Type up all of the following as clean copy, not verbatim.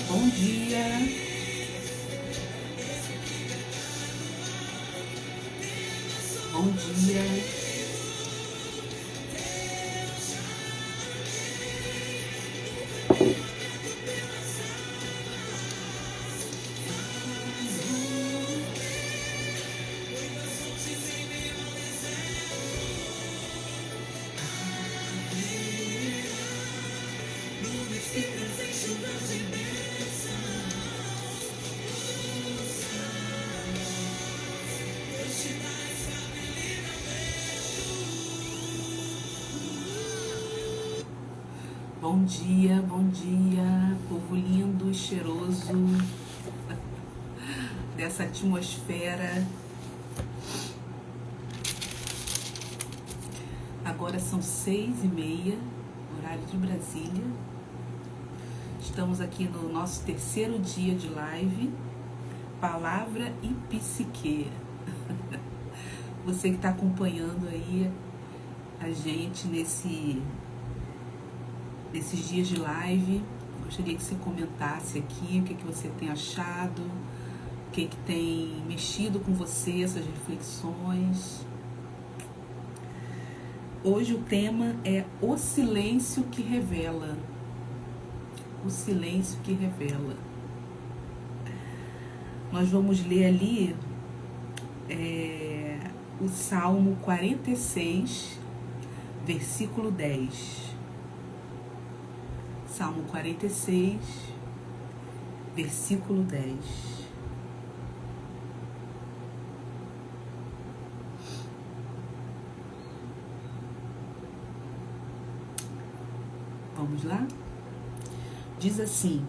Bom dia. Bom dia. Bom dia, povo lindo e cheiroso dessa atmosfera. Agora são 6h30, horário de Brasília. Estamos aqui no nosso terceiro dia de live, Palavra e Psique. Você que está acompanhando aí a gente nesses dias de live, gostaria que você comentasse aqui o que você tem achado, o que tem mexido com você, essas reflexões. Hoje o tema é o silêncio que revela. O silêncio que revela. Nós vamos ler ali o Salmo 46, versículo 10. Salmo 46, versículo 10. Vamos lá? Diz assim: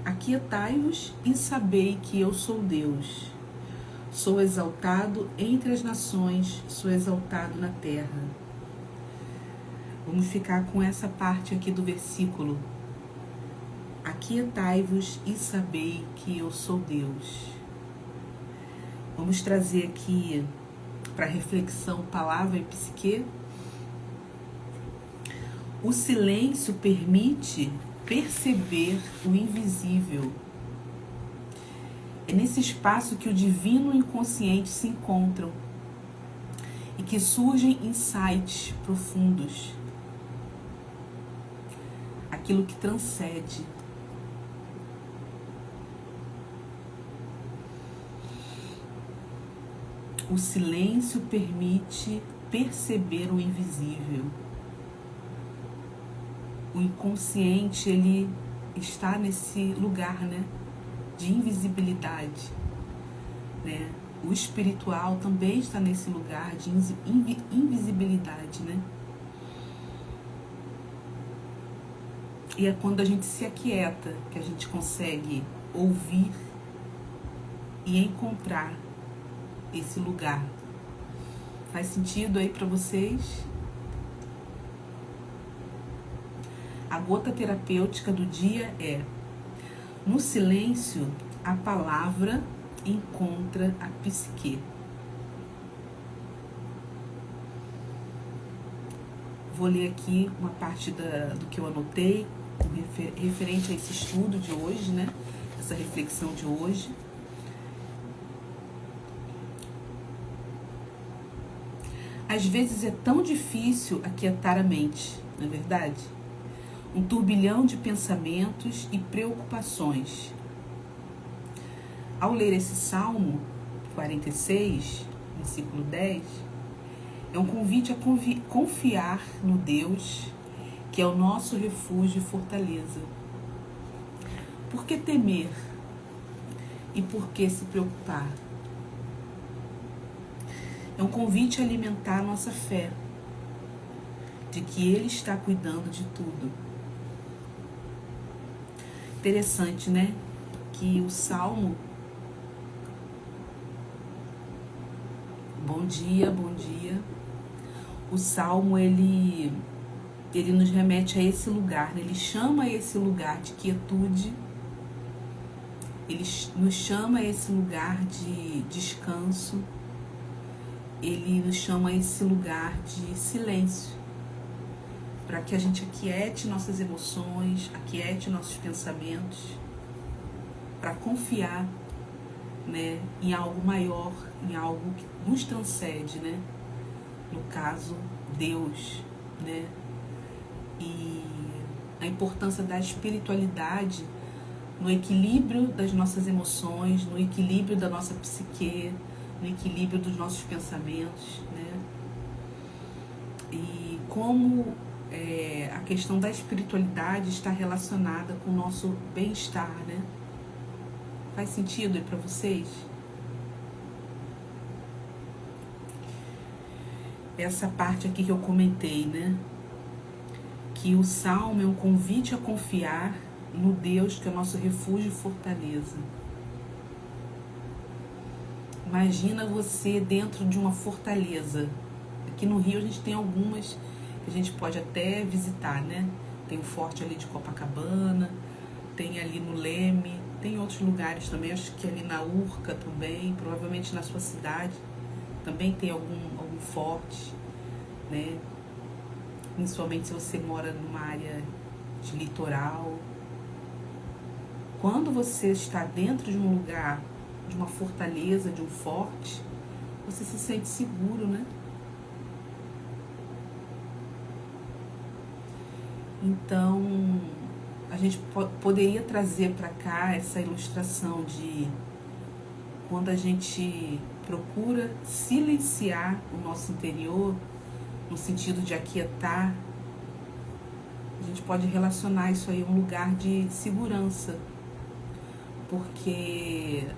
aquietai-vos e sabei que eu sou Deus. Sou exaltado entre as nações, sou exaltado na terra. Vamos ficar com essa parte aqui do versículo. Aquietai-vos e sabei que eu sou Deus. Vamos trazer aqui para reflexão palavra e psique. O silêncio permite perceber o invisível. É nesse espaço que o divino e o inconsciente se encontram e que surgem insights profundos. Aquilo que transcende. O silêncio permite perceber o invisível. O inconsciente, ele está nesse lugar, né, de invisibilidade, né? O espiritual também está nesse lugar de invisibilidade, né? E é quando a gente se aquieta que a gente consegue ouvir e encontrar esse lugar. Faz sentido aí para vocês? A gota terapêutica do dia é: no silêncio, a palavra encontra a psique. Vou ler aqui uma parte do que eu anotei, referente a esse estudo de hoje, né? Essa reflexão de hoje. Às vezes é tão difícil aquietar a mente, não é verdade? Um turbilhão de pensamentos e preocupações. Ao ler esse Salmo 46, versículo 10, é um convite a confiar no Deus, que é o nosso refúgio e fortaleza. Por que temer? E por que se preocupar? É um convite a alimentar a nossa fé, de que Ele está cuidando de tudo. Interessante, né? Que o Salmo... Bom dia, bom dia. O Salmo, ele nos remete a esse lugar, né? Ele chama esse lugar de quietude, ele nos chama a esse lugar de descanso, ele nos chama a esse lugar de silêncio, para que a gente aquiete nossas emoções, aquiete nossos pensamentos, para confiar, né, em algo maior, em algo que nos transcende, né? No caso, Deus, né? E a importância da espiritualidade no equilíbrio das nossas emoções, no equilíbrio da nossa psique, no equilíbrio dos nossos pensamentos, né? E como a questão da espiritualidade está relacionada com o nosso bem-estar, né? Faz sentido aí para vocês? Essa parte aqui que eu comentei, né? Que o Salmo é um convite a confiar no Deus que é o nosso refúgio e fortaleza. Imagina você dentro de uma fortaleza. Aqui no Rio a gente tem algumas que a gente pode até visitar, né? Tem o forte ali de Copacabana, tem ali no Leme, tem outros lugares também, acho que ali na Urca também, provavelmente na sua cidade também tem algum forte, né? Principalmente se você mora numa área de litoral. Quando você está dentro de um lugar, de uma fortaleza, de um forte, você se sente seguro, né? Então, a gente poderia trazer para cá essa ilustração de quando a gente procura silenciar o nosso interior, no sentido de aquietar, a gente pode relacionar isso aí a um lugar de segurança, porque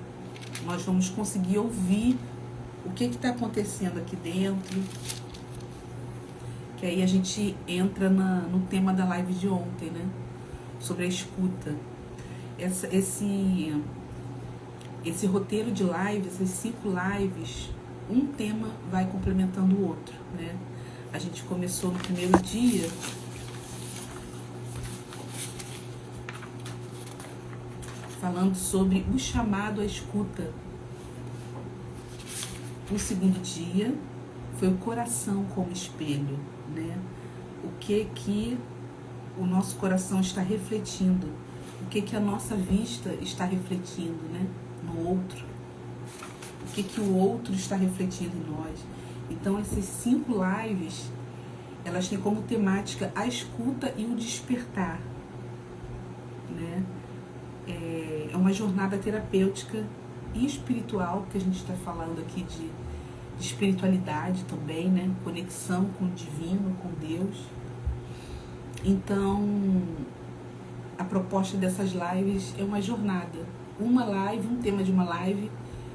nós vamos conseguir ouvir o que está acontecendo aqui dentro, que aí a gente entra no tema da live de ontem, né? Sobre a escuta. Esse roteiro de lives, essas 5 lives, um tema vai complementando o outro, né? A gente começou no primeiro dia falando sobre o chamado à escuta. O segundo dia foi o coração como espelho, né? O que o nosso coração está refletindo, o que a nossa vista está refletindo, né? No outro, o que o outro está refletindo em nós. Então essas 5 lives, elas têm como temática a escuta e o despertar, né? É uma jornada terapêutica e espiritual, que a gente está falando aqui de espiritualidade também, né? Conexão com o divino, com Deus. Então, a proposta dessas lives é uma jornada. Uma live, um tema de uma live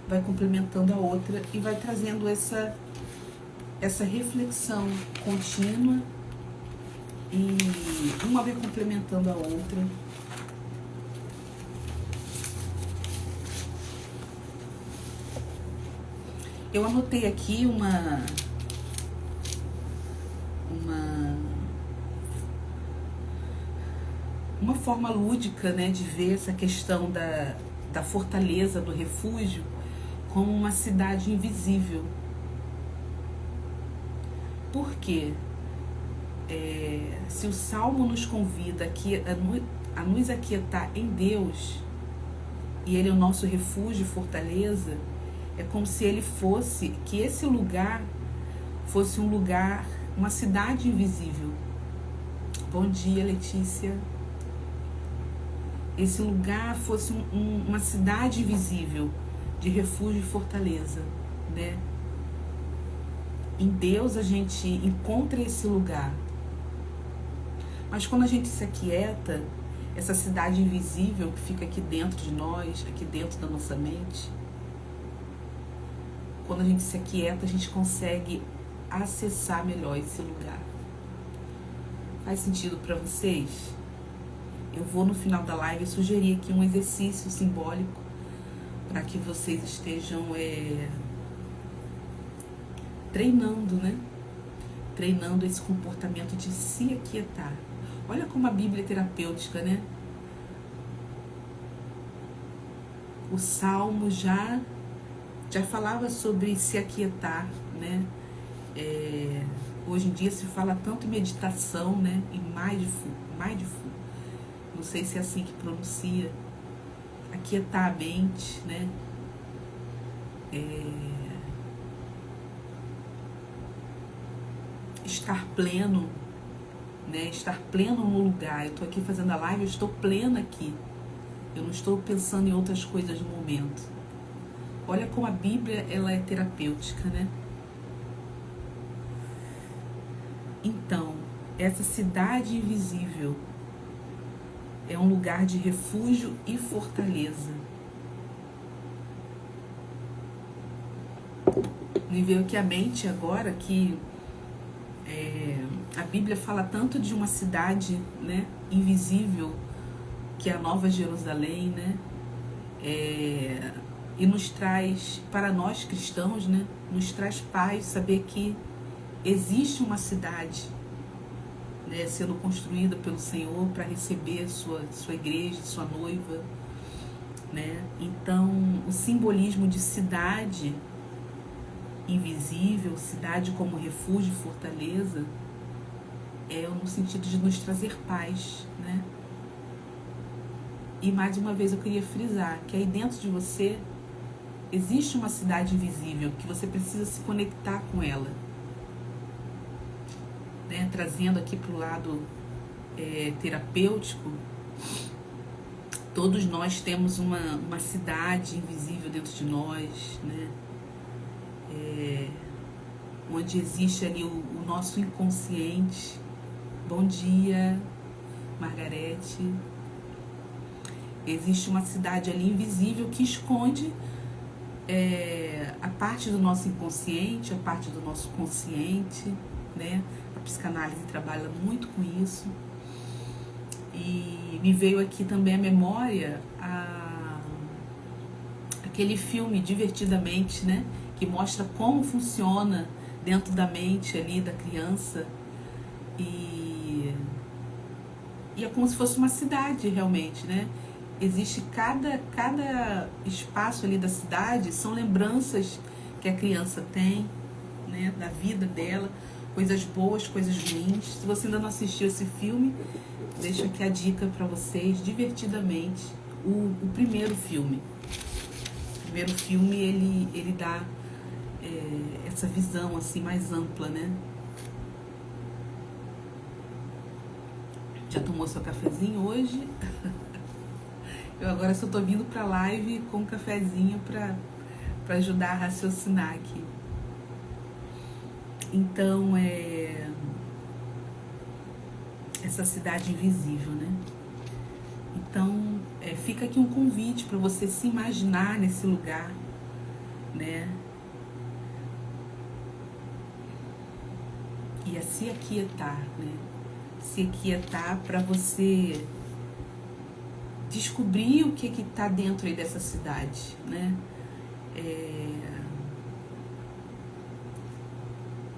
vai complementando a outra e vai trazendo essa reflexão contínua, e uma vai complementando a outra. Eu anotei aqui uma forma lúdica, né, de ver essa questão da fortaleza, do refúgio, como uma cidade invisível. Por quê? Se o Salmo nos convida aqui a nos aquietar em Deus, e Ele é o nosso refúgio e fortaleza, é como se Ele fosse, que esse lugar fosse um lugar, uma cidade invisível. Bom dia, Letícia. Esse lugar fosse uma cidade invisível, de refúgio e fortaleza, né? Em Deus a gente encontra esse lugar. Mas quando a gente se aquieta, essa cidade invisível que fica aqui dentro de nós, aqui dentro da nossa mente, quando a gente se aquieta, a gente consegue acessar melhor esse lugar. Faz sentido para vocês? Eu vou no final da live sugerir aqui um exercício simbólico para que vocês estejam treinando, né? Treinando esse comportamento de se aquietar. Olha como a Bíblia é terapêutica, né? O Salmo já falava sobre se aquietar, né? Hoje em dia se fala tanto em meditação, né? Em mindful. Não sei se é assim que pronuncia. Aquietar a mente, né? Estar pleno, né? Estar pleno no lugar. Eu tô aqui fazendo a live, eu estou plena aqui. Eu não estou pensando em outras coisas no momento. Olha como a Bíblia, ela é terapêutica, né? Então, essa cidade invisível é um lugar de refúgio e fortaleza. Me veio aqui à mente agora que a Bíblia fala tanto de uma cidade, né, invisível, que é a Nova Jerusalém, né? E nos traz, para nós cristãos, né, nos traz paz saber que existe uma cidade, né, sendo construída pelo Senhor para receber sua igreja, sua noiva, né? Então, o simbolismo de cidade invisível, cidade como refúgio e fortaleza, é no sentido de nos trazer paz, né? E mais uma vez eu queria frisar que aí dentro de você existe uma cidade invisível que você precisa se conectar com ela, né? Trazendo aqui para o lado terapêutico, todos nós temos uma cidade invisível dentro de nós, né? Onde existe ali o nosso inconsciente. Bom dia, Margarete. Existe uma cidade ali invisível que esconde a parte do nosso inconsciente, a parte do nosso consciente, né? A psicanálise trabalha muito com isso. E me veio aqui também à memória aquele filme Divertidamente, né? Que mostra como funciona dentro da mente ali da criança. E é como se fosse uma cidade realmente, né? Existe cada espaço ali da cidade, são lembranças que a criança tem, né, da vida dela, coisas boas, coisas ruins. Se você ainda não assistiu esse filme, deixo aqui a dica para vocês, Divertidamente, o primeiro filme. O primeiro filme, ele dá essa visão assim mais ampla, né? Já tomou seu cafezinho hoje? Eu agora só tô vindo pra live com um cafezinho pra ajudar a raciocinar aqui. Então, essa cidade invisível, né? Então, fica aqui um convite para você se imaginar nesse lugar, né? E a se aquietar, né? Se aquietar para você descobrir o que está dentro aí dessa cidade, né?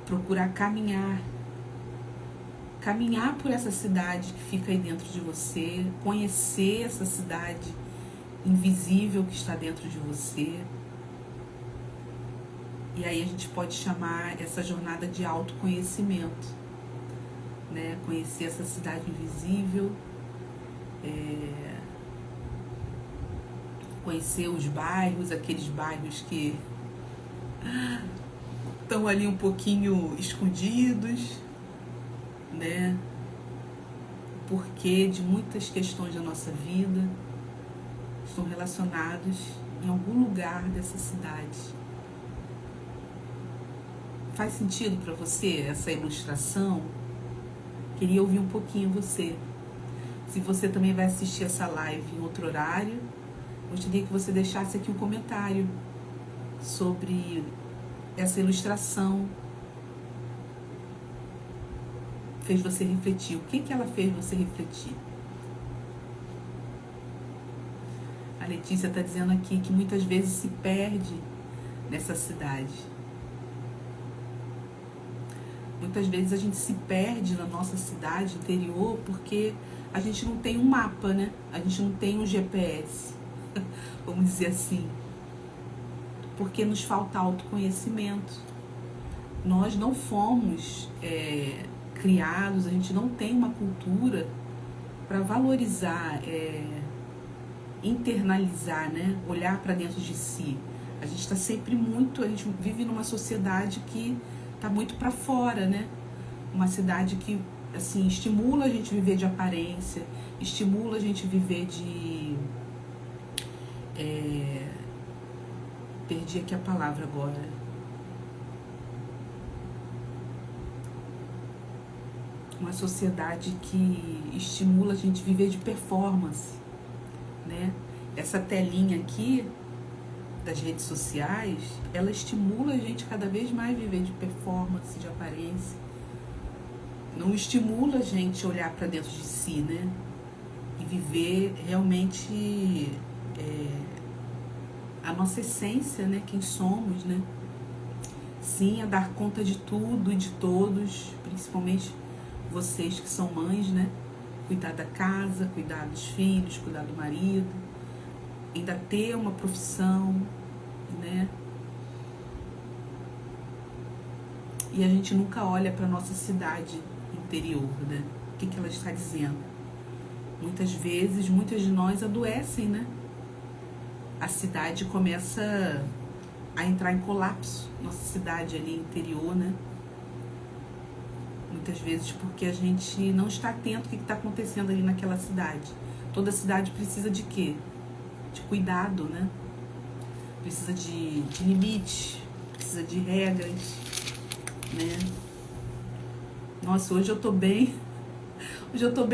Procurar caminhar por essa cidade que fica aí dentro de você, conhecer essa cidade invisível que está dentro de você. E aí a gente pode chamar essa jornada de autoconhecimento, né? Conhecer essa cidade invisível, conhecer os bairros, aqueles bairros que estão ali um pouquinho escondidos, né? Porque de muitas questões da nossa vida estão relacionados em algum lugar dessa cidade. Faz sentido para você essa ilustração? Queria ouvir um pouquinho você. Se você também vai assistir essa live em outro horário, gostaria que você deixasse aqui um comentário sobre essa ilustração. fez você refletir? O que ela fez você refletir? A Letícia está dizendo aqui que muitas vezes se perde nessa cidade. Muitas vezes a gente se perde na nossa cidade interior porque a gente não tem um mapa, né? A gente não tem um GPS, vamos dizer assim. Porque nos falta autoconhecimento. Nós não fomos criados, a gente não tem uma cultura para valorizar, internalizar, né? Olhar para dentro de si. A gente está sempre muito, a gente vive numa sociedade que está muito para fora, né? Uma cidade que, assim, estimula a gente viver de aparência, estimula a gente viver de... perdi aqui a palavra agora. Uma sociedade que estimula a gente viver de performance, né? Essa telinha aqui das redes sociais, ela estimula a gente cada vez mais viver de performance, de aparência. Não estimula a gente olhar para dentro de si, né? E viver realmente a nossa essência, né? Quem somos, né? Sim, a dar conta de tudo e de todos, principalmente vocês que são mães, né? Cuidar da casa, cuidar dos filhos, cuidar do marido, ainda ter uma profissão, né? E a gente nunca olha para nossa cidade interior, né? O que ela está dizendo? Muitas vezes, muitas de nós adoecem, né? A cidade começa a entrar em colapso, nossa cidade ali interior, né? Muitas vezes porque a gente não está atento ao que está acontecendo ali naquela cidade. Toda cidade precisa de quê? De cuidado, né? Precisa de limite, precisa de regras, né? Nossa, hoje eu tô bem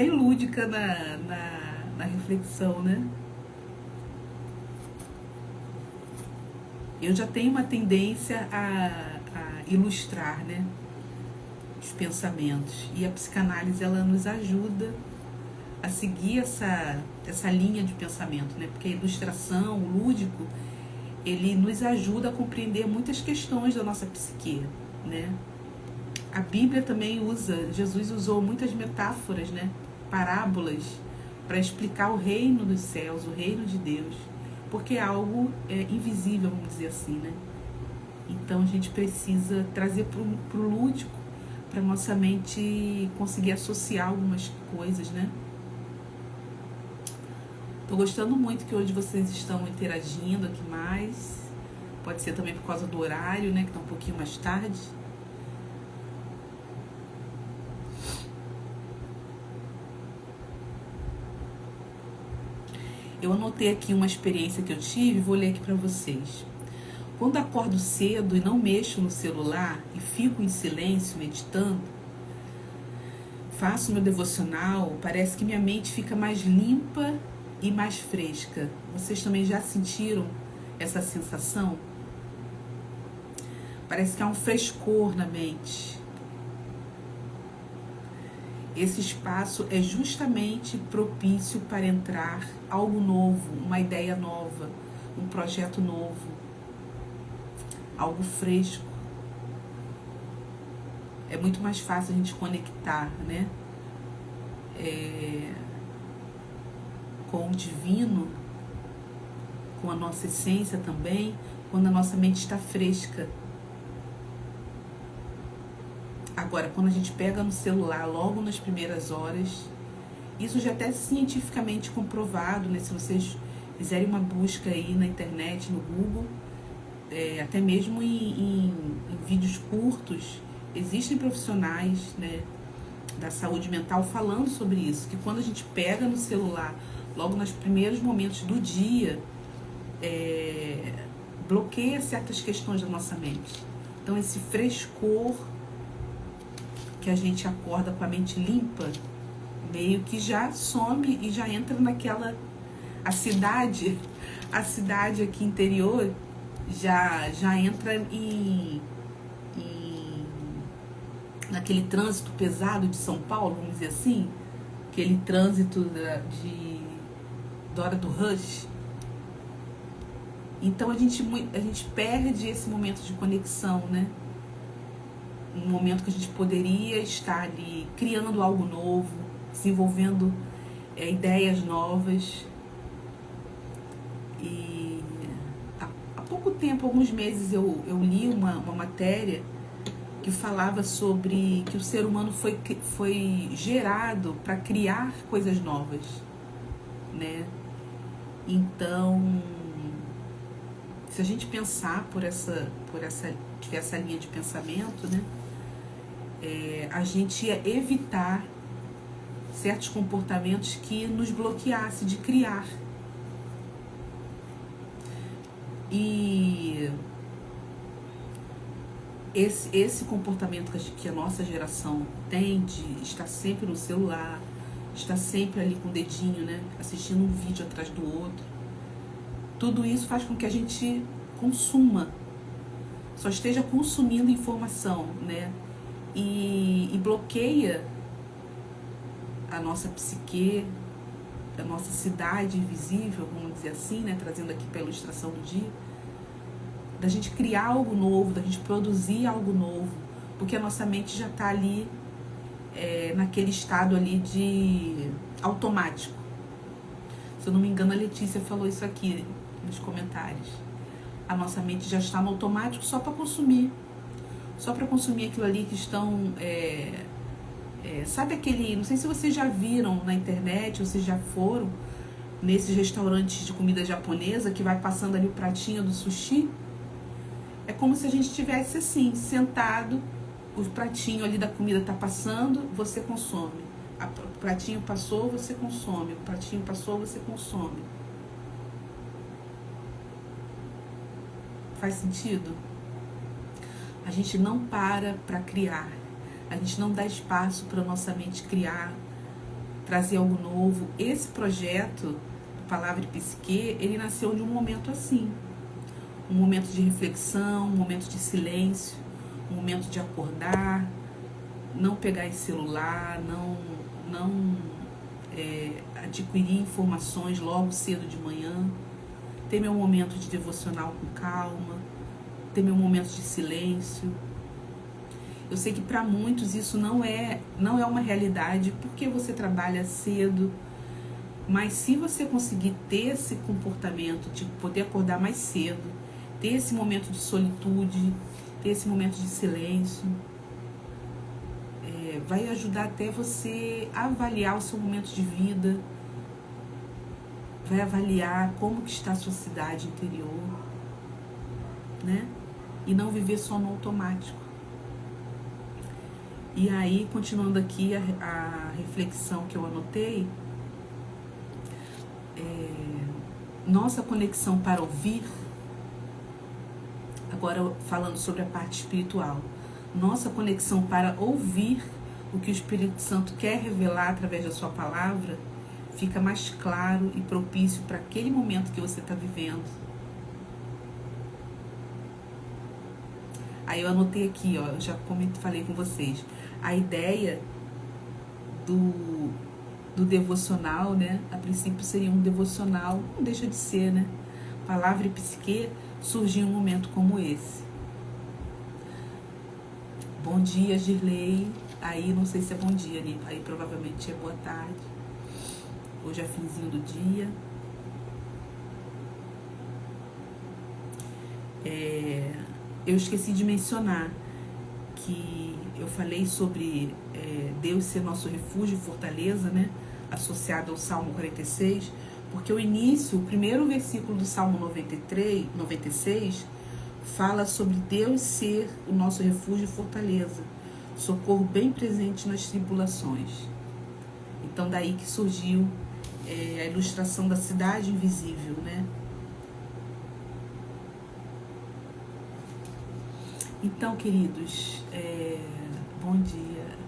lúdica na reflexão, né? Eu já tenho uma tendência a ilustrar, né? Os pensamentos. E a psicanálise, ela nos ajuda a seguir essa linha de pensamento, né? Porque a ilustração, o lúdico, ele nos ajuda a compreender muitas questões da nossa psique, né? A Bíblia também Jesus usou muitas metáforas, né? Parábolas, para explicar o reino dos céus, o reino de Deus, porque é algo invisível, vamos dizer assim, né? Então a gente precisa trazer para o lúdico, para nossa mente conseguir associar algumas coisas, né? Tô gostando muito que hoje vocês estão interagindo aqui mais. Pode ser também por causa do horário, né? Que tá um pouquinho mais tarde. Eu anotei aqui uma experiência que eu tive, vou ler aqui para vocês. Quando acordo cedo e não mexo no celular e fico em silêncio meditando, faço meu devocional, parece que minha mente fica mais limpa e mais fresca. Vocês também já sentiram essa sensação? Parece que há um frescor na mente. Esse espaço é justamente propício para entrar algo novo, uma ideia nova, um projeto novo, algo fresco. É muito mais fácil a gente conectar, né? Com o divino, com a nossa essência também, quando a nossa mente está fresca. Agora, quando a gente pega no celular logo nas primeiras horas, isso já é até cientificamente comprovado, né? Se vocês fizerem uma busca aí na internet, no Google, até mesmo em vídeos curtos, existem profissionais, né, da saúde mental falando sobre isso, que quando a gente pega no celular logo nos primeiros momentos do dia, bloqueia certas questões da nossa mente. Então esse frescor que a gente acorda com a mente limpa, meio que já some e já entra naquela... A cidade aqui interior já entra em naquele trânsito pesado de São Paulo, vamos dizer assim, aquele trânsito da hora do rush. Então a gente perde esse momento de conexão, né? Um momento que a gente poderia estar ali criando algo novo, desenvolvendo ideias novas. E há pouco tempo, alguns meses, eu li uma matéria que falava sobre que o ser humano foi gerado para criar coisas novas, né? Então, se a gente pensar por essa linha de pensamento, né, a gente ia evitar certos comportamentos que nos bloqueassem de criar. E esse comportamento que a nossa geração tem de estar sempre no celular, estar sempre ali com o dedinho, né, assistindo um vídeo atrás do outro, tudo isso faz com que a gente consuma, só esteja consumindo informação, né, e bloqueia a nossa psique, a nossa cidade invisível, vamos dizer assim, né, trazendo aqui para a ilustração do dia, da gente criar algo novo, da gente produzir algo novo, porque a nossa mente já está ali naquele estado ali de automático. Se eu não me engano, a Letícia falou isso aqui nos comentários. A nossa mente já está no automático só para consumir aquilo ali que estão... sabe aquele... Não sei se vocês já viram na internet, ou vocês já foram nesses restaurantes de comida japonesa que vai passando ali o pratinho do sushi. É como se a gente estivesse assim, sentado, o pratinho ali da comida tá passando, você consome. O pratinho passou, você consome. O pratinho passou, você consome. Faz sentido? A gente não para criar. A gente não dá espaço para nossa mente criar, trazer algo novo. Esse projeto, Palavra e Psique, ele nasceu de um momento assim. Um momento de reflexão, um momento de silêncio, um momento de acordar, não pegar esse celular, não adquirir informações logo cedo de manhã, ter meu momento de devocional com calma, ter meu momento de silêncio. Eu sei que para muitos isso não é uma realidade, porque você trabalha cedo, mas se você conseguir ter esse comportamento de poder acordar mais cedo, ter esse momento de solitude, ter esse momento de silêncio, vai ajudar até você a avaliar o seu momento de vida, vai avaliar como que está a sua cidade interior, né? E não viver só no automático. E aí, continuando aqui a reflexão que eu anotei, nossa conexão para ouvir, agora falando sobre a parte espiritual, nossa conexão para ouvir o que o Espírito Santo quer revelar através da sua palavra, fica mais claro e propício para aquele momento que você está vivendo. Aí eu anotei aqui, ó, eu já falei com vocês, a ideia do devocional, né? A princípio seria um devocional, não deixa de ser, né? Palavra e Psique surgiu em um momento como esse. Bom dia, Girley. Aí não sei se é bom dia, né? Aí provavelmente é boa tarde. Hoje é finzinho do dia. Eu esqueci de mencionar que eu falei sobre Deus ser nosso refúgio e fortaleza, né? Associado ao Salmo 46, porque o primeiro versículo do Salmo 96, fala sobre Deus ser o nosso refúgio e fortaleza, socorro bem presente nas tribulações. Então daí que surgiu a ilustração da cidade invisível, né? Então, queridos, bom dia.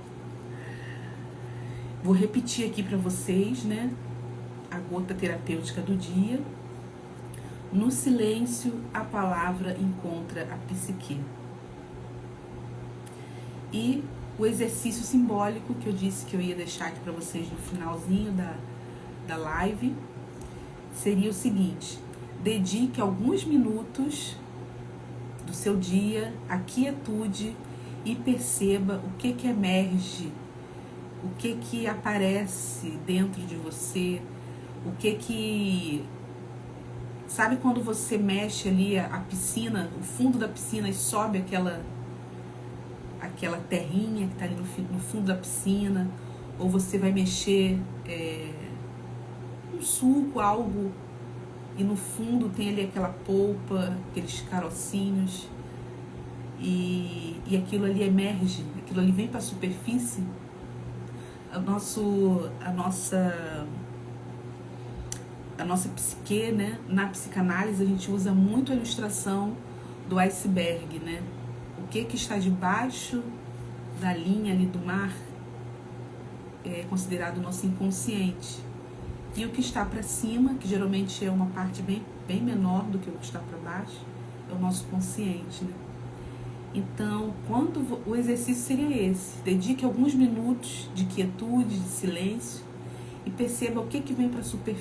Vou repetir aqui para vocês, né? A gota terapêutica do dia. No silêncio, a palavra encontra a psique. E o exercício simbólico que eu disse que eu ia deixar aqui para vocês no finalzinho da live seria o seguinte: dedique alguns minutos do seu dia à quietude e perceba o que emerge, o que aparece dentro de você, o que sabe quando você mexe ali a piscina, o fundo da piscina, e sobe aquela terrinha que está ali no fundo da piscina, ou você vai mexer um suco, algo, e no fundo tem ali aquela polpa, aqueles carocinhos, e aquilo ali emerge, aquilo ali vem para a superfície. A nossa psique, né? Na psicanálise a gente usa muito a ilustração do iceberg, né? O que está debaixo da linha ali do mar é considerado o nosso inconsciente. E o que está para cima, que geralmente é uma parte bem menor do que o que está para baixo, é o nosso consciente, né? Então, o exercício seria esse: dedique alguns minutos de quietude, de silêncio, e perceba o que vem para a superfície.